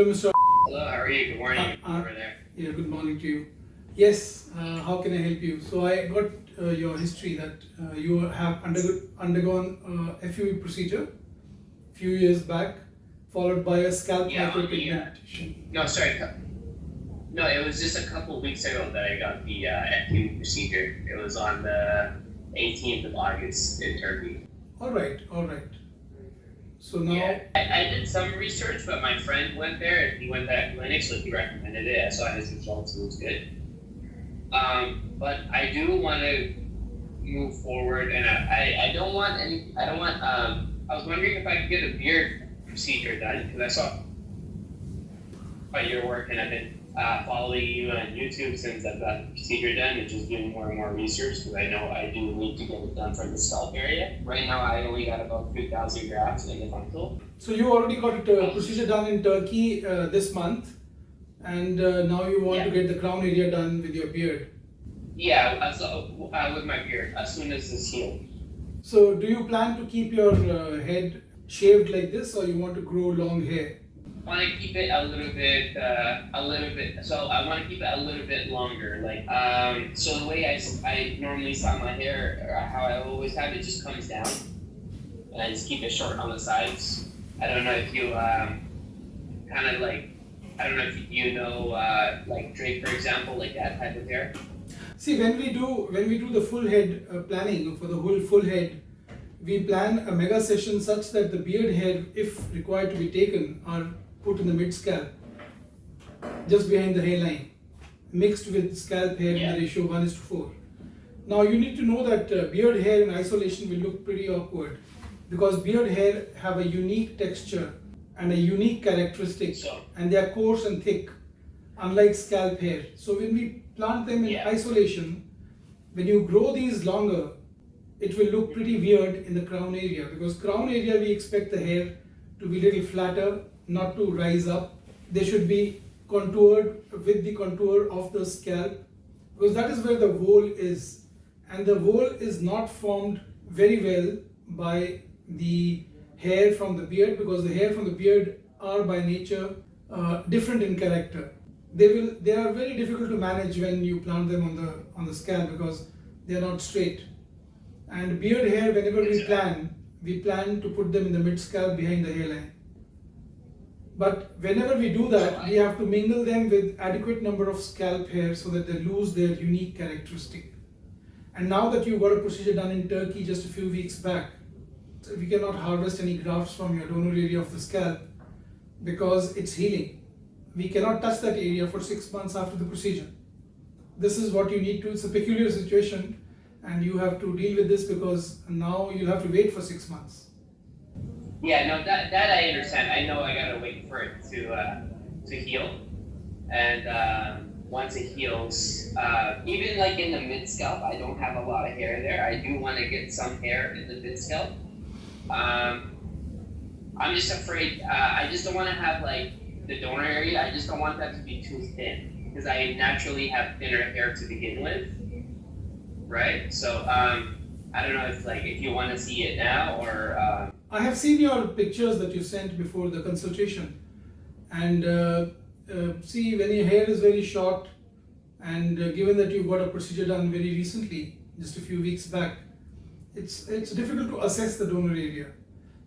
Hello, Mr. Hello, how are you? Good morning over there. Yeah, good morning to you. Yes, how can I help you? So I got your history that you have undergone FUE procedure few years back, followed by a scalp micropigmentation. No, sorry. No, it was just a couple of weeks ago that I got the FUE procedure. It was on the 18th of August in Turkey. All right. So now, yeah, I did some research, but my friend went there and he went to that clinic, so he recommended it. I saw his results; it was good. But I do want to move forward, and I don't want any. I don't want. I was wondering if I could get a beard procedure done because I saw your work, and I've been following you on YouTube since I've got the procedure done, and just doing more and more research because I know I do need to get it done for the scalp area. Right now, I only got about 3,000 grafts in the frontal. So you already got a procedure done in Turkey this month, and now you want to get the crown area done with your beard. Yeah, with my beard as soon as it's healed. So do you plan to keep your head shaved like this, or you want to grow long hair? I want to keep it a little bit. So I want to keep it a little bit longer. So the way I normally style my hair, or how I always have it, just comes down, and I just keep it short on the sides. I don't know if you kind of like. I don't know if you know like Drake, for example, like that type of hair. See, when we do the full head planning for the whole full head, we plan a mega session such that the beard hair, if required to be taken, are put in the mid scalp, just behind the hairline, mixed with scalp hair in the ratio 1:4. Now you need to know that beard hair in isolation will look pretty awkward because beard hair have a unique texture and a unique characteristic, and they are coarse and thick, unlike scalp hair. So when we plant them in isolation, when you grow these longer, it will look pretty weird in the crown area, because crown area we expect the hair to be a little flatter, not to rise up. They should be contoured with the contour of the scalp, because that is where the vole is, and the vole is not formed very well by the hair from the beard, because the hair from the beard are by nature different in character. They are very difficult to manage when you plant them on the scalp because they are not straight. And beard hair, whenever we plan to put them in the mid scalp behind the hairline. But whenever we do that, we have to mingle them with adequate number of scalp hair so that they lose their unique characteristic. And now that you got a procedure done in Turkey just a few weeks back, we cannot harvest any grafts from your donor area of the scalp because it's healing. We cannot touch that area for 6 months after the procedure. This is what you need to. It's a peculiar situation, and you have to deal with this because now you'll have to wait for 6 months. Yeah, no, that I understand. I know I gotta wait for it to heal, and once it heals, even like in the mid scalp, I don't have a lot of hair there. I do want to get some hair in the mid scalp. I'm just afraid. I just don't want to have like the donor area. I just don't want that to be too thin because I naturally have thinner hair to begin with, right? So I don't know if you want to see it now or. I have seen your pictures that you sent before the consultation, and see, when your hair is very short, and given that you got a procedure done very recently, just a few weeks back, it's difficult to assess the donor area.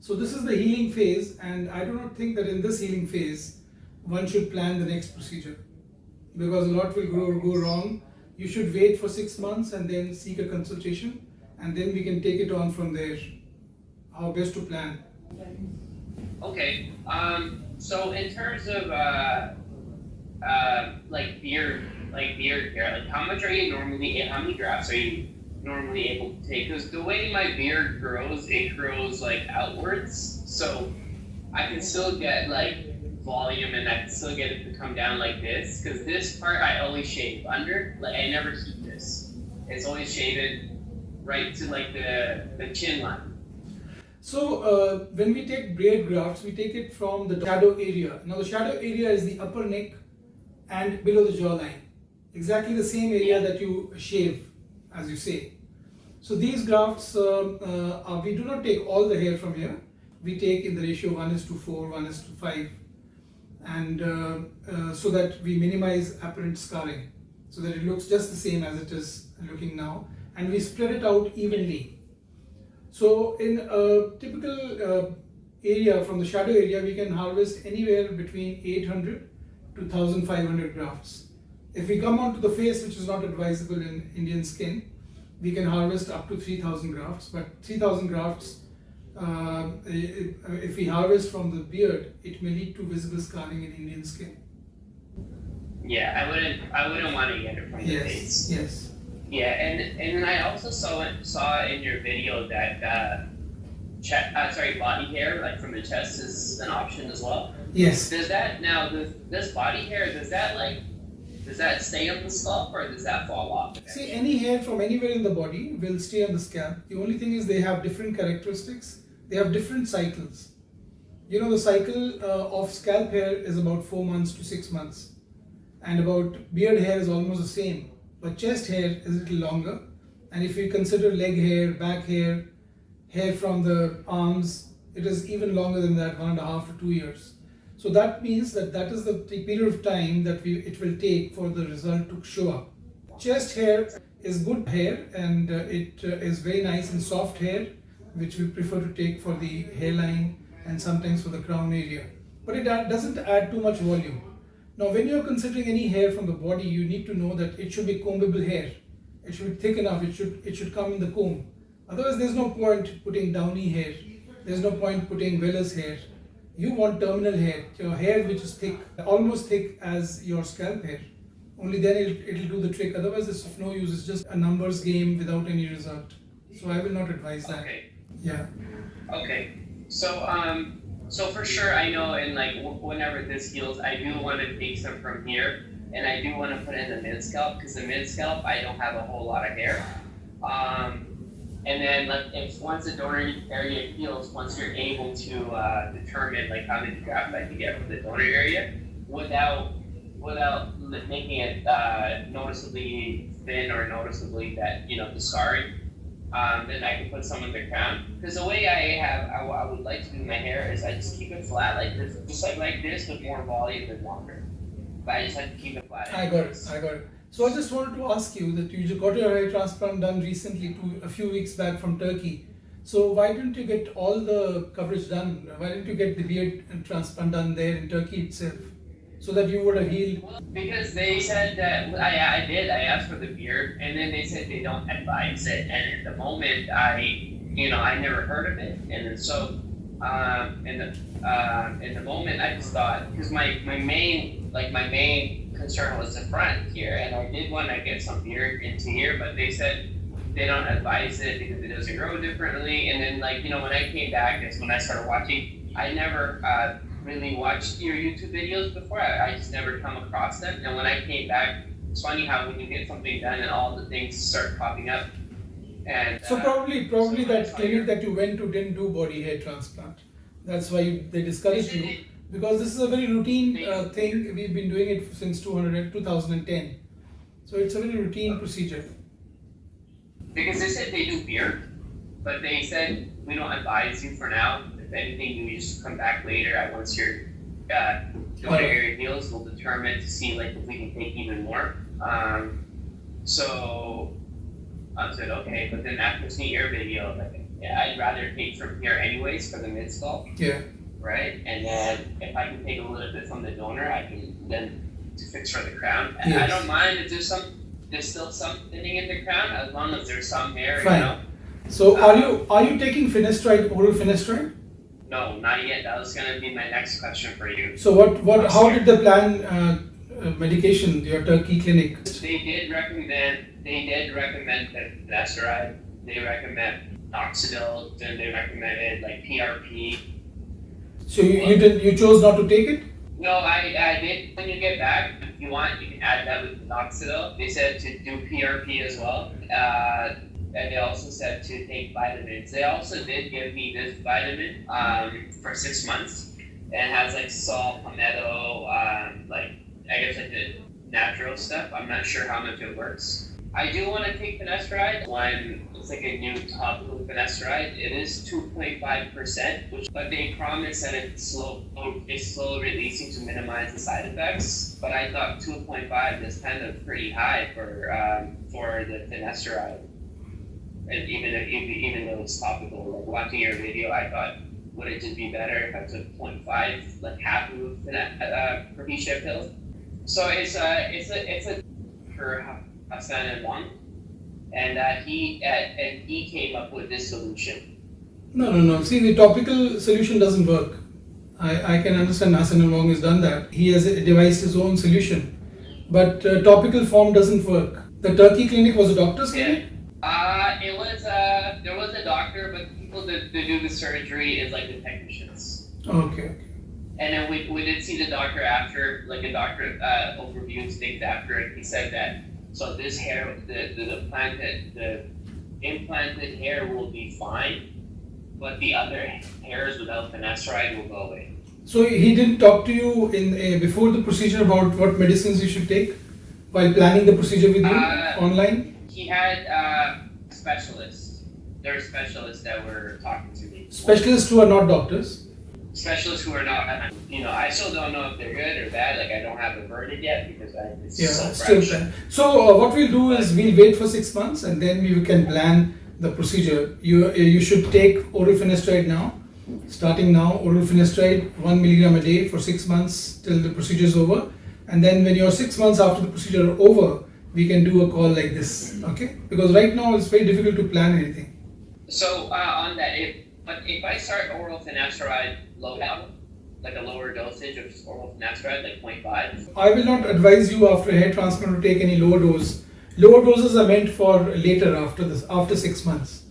So this is the healing phase, and I do not think that in this healing phase one should plan the next procedure because a lot will go wrong. You should wait for 6 months and then seek a consultation, and then we can take it on from there. How best to plan? Okay. So in terms of beard hair, how many grafts are you normally able to take? Because the way my beard grows, it grows like outwards, so I can still get like volume and I can still get it to come down like this. Because this part I always shave under, like I never keep this. It's always shaved right to like the chin line. So when we take beard grafts, we take it from the shadow area. Now the shadow area is the upper neck and below the jawline. Exactly the same area that you shave, as you say. So these grafts, we do not take all the hair from here. We take in the ratio 1:4, 1:5. and so that we minimize apparent scarring, so that it looks just the same as it is looking now, and we spread it out evenly. So in a typical area, from the shadow area, we can harvest anywhere between 800 to 1500 grafts. If we come onto the face, which is not advisable in Indian skin, we can harvest up to 3000 grafts, but 3000 grafts, if we harvest from the beard, it may lead to visible scarring in Indian skin. Yeah, I wouldn't want to get it from the face. Yes. Yeah, and then I also saw in your video that body hair, like from the chest, is an option as well. Yes. Does that now this body hair, does that stay on the scalp or does that fall off? See, any hair from anywhere in the body will stay on the scalp. The only thing is they have different characteristics. They have different cycles. You know, the cycle of scalp hair is about 4 months to 6 months, and about beard hair is almost the same. But chest hair is a little longer, and if we consider leg hair, back hair, hair from the arms, it is even longer than that, 1.5 to 2 years. So that means that is the period of time that it will take for the result to show up. Chest hair is good hair, and it is very nice and soft hair, which we prefer to take for the hairline and sometimes for the crown area. But it doesn't add too much volume. Now, when you're considering any hair from the body, you need to know that it should be combable hair. It should be thick enough. It should come in the comb. Otherwise, there's no point putting downy hair. There's no point putting vellus hair. You want terminal hair, your hair which is thick, almost thick as your scalp hair. Only then it'll do the trick. Otherwise, it's of no use. It's just a numbers game without any result. So I will not advise that. Okay. Yeah. Okay. So for sure, I know, and like whenever this heals, I do want to take some from here, and I do want to put it in the mid scalp, because the mid scalp I don't have a whole lot of hair. And then, like, if once the donor area heals, once you're able to determine like how many grafts I can get from the donor area, without making it noticeably thin or noticeably that the scarring, then I can put some in the crown. Because the way I would like to do my hair is I just keep it flat like this, just like this, with more volume and longer. But I just have to keep it flat. I got it. So I just wanted to ask you that you got your hair transplant done recently, a few weeks back from Turkey. So why didn't you get all the coverage done? Why didn't you get the beard transplant done there in Turkey itself, so that you would have healed? Because they said that I did. I asked for the beard, and then they said they don't advise it. And at the moment, I never heard of it, and then so in the moment I just thought, because my main concern was the front here, and I did want to get some beard into here, but they said they don't advise it because it doesn't grow differently. And then when I came back, that's when I started watching. I never really watched your YouTube videos before. I just never come across them. And when I came back, it's funny how when you get something done and all the things start popping up. And so probably that clinic that you went to didn't do body hair transplant. That's why they discouraged you, because this is a very routine thing. We've been doing it since 2010. So it's a very routine procedure. Because they said they do beard, but they said we don't advise you for now. If anything, you just come back later. Once your donor area heals, we'll determine to see if we can take even more. So I said okay, but then after seeing your video, I'd rather take from here anyways for the mid scalp. Yeah. Right, and then if I can take a little bit from the donor, I can then to fix for the crown. And yes. I don't mind if there's still some thinning in the crown, as long as there's some hair. Fine. So are you taking finasteride, oral finasteride? No, not yet. That was going to be my next question for you. So how did the plan medication, your Turkey clinic? They did recommend that finasteride. They recommend Oxidil. Then they recommended PRP. So you chose not to take it? No, I did. When you get back, if you want, you can add that with Oxidil. They said to do PRP as well. And they also said to take vitamins. They also did give me this vitamin for 6 months. And it has salt, palmetto, I guess the natural stuff. I'm not sure how much it works. I do want to take finasteride when it's like a new topical finasteride. It is 2.5%, but they promise that it's slow releasing to minimize the side effects. But I thought 2.5 is kind of pretty high for the finasteride. And even though it's topical, like watching your video, I thought, would it just be better if I took 0.5, like half of per Visha pill? So it's a for Hassan and Wang, and he came up with this solution. No. See, the topical solution doesn't work. I can understand Hassan and Wang has done that. He has devised his own solution, but topical form doesn't work. The Turkey clinic was a doctor's clinic. It was there was a doctor, but the people that do the surgery is like the technicians. Okay. And then we did see the doctor after, like a doctor overviewed things after, and he said that so this hair, the implanted hair will be fine, but the other hairs without finasteride will go away. So he didn't talk to you before the procedure about what medicines you should take while planning the procedure with you online? He had specialists. There are specialists that were talking to me. Specialists who are not doctors? Specialists who are not, I still don't know if they're good or bad. Like, I don't have a verdict yet because it's so fresh. Still bad. So what we'll do is we'll wait for 6 months and then we can plan the procedure. You should take oral finasteride now. Starting now, oral finasteride 1 milligram a day for 6 months till the procedure is over. And then when you're 6 months after the procedure are over, we can do a call like this, okay? Because right now it's very difficult to plan anything. So on that, if I start oral finasteride low level, like a lower dosage of oral finasteride, like 0.5. I will not advise you after a hair transplant to take any lower dose. Lower doses are meant for later after 6 months.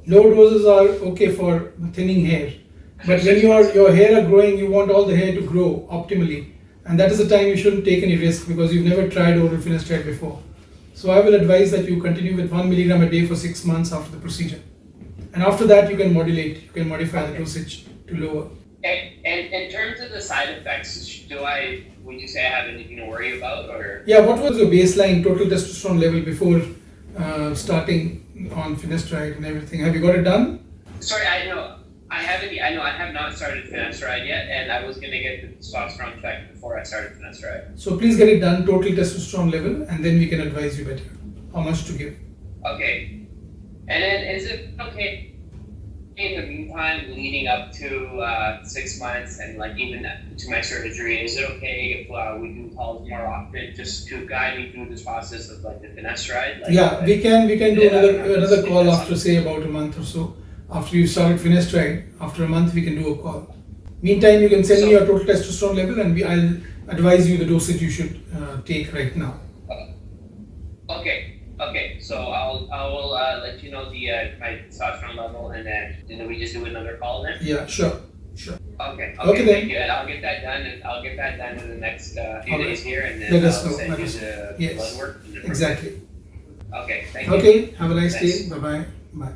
Lower doses are okay for thinning hair. But when your hair are growing, you want all the hair to grow optimally. And that is the time you shouldn't take any risk because you've never tried oral finasteride before. So I will advise that you continue with 1 milligram a day for 6 months after the procedure. And after that, you can modify the dosage to lower. And in terms of the side effects, would you say I have anything to worry about? Or? Yeah, what was your baseline total testosterone level before starting on finasteride and everything? Have you got it done? Sorry, I have not started finasteride yet, and I was going to get the testosterone checked before I started finasteride. So please get it done, total testosterone level, and then we can advise you better how much to give. Okay. And then is it okay in the meantime, leading up to 6 months and like even to my surgery, is it okay if we do calls more often just to guide me through this process of like the finasteride? We can do another call after say about a month or so. After you started finasteride, after a month we can do a call. Meantime, you can send me your total testosterone level and I'll advise you the dosage you should take right now. Okay. So I will let you know my testosterone level and then we just do another call then. Yeah, sure. Okay. Okay then. Thank you. And I'll get that done in the next few days here, and then Let us I'll know. send you the blood work. Exactly. Okay. Thank you. Okay. Have a nice Thanks. day. Bye.